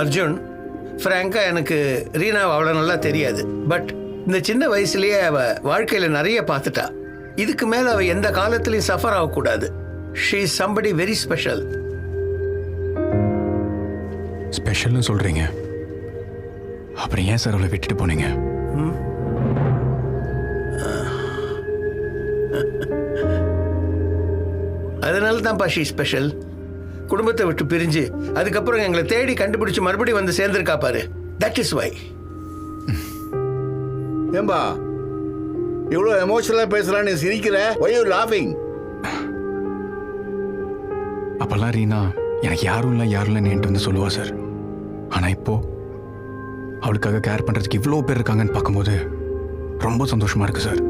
அர்ஜுன், ஃப்ராங்கா எனக்கு ரீனாவை அவ்வளோ நல்லா தெரியாது. பட் இந்த சின்ன வயசுலேயே அவள் வாழ்க்கையில் நிறைய பார்த்துட்டா. இதுக்கு மேலே அவள் எந்த காலத்துலையும் சஃபர் ஆகக்கூடாது. She is somebody very special. ஸ்பெஷல்னு சொல்கிறீங்க, அப்புறம் ஏன் சார் அவளை விட்டுட்டு போனீங்க? அதனால தான்ப்பா ஷீ ஸ்பெஷல். குடும்பத்தை விட்டு பிரிஞ்சு அதுக்கப்புறம் எங்களை தேடி கண்டுபிடிச்சு மறுபடியும் வந்து சேர்ந்துருக்கா பாரு. That is why. ஏம்பா இவ்வளோ எமோஷனலாக பேசுகிறான்னு சிரிக்கிற? ஒய் யூ லாஃபிங்? அப்போல்லாம் ரீனா எனக்கு யாரும் இல்லைன்னு என்கிட்ட வந்து சொல்லுவா சார். ஆனால் இப்போ அவளுக்காக கேர் பண்ணுறதுக்கு இவ்வளோ பேர் இருக்காங்கன்னு பார்க்கும்போது ரொம்ப சந்தோஷமாக இருக்குது சார்.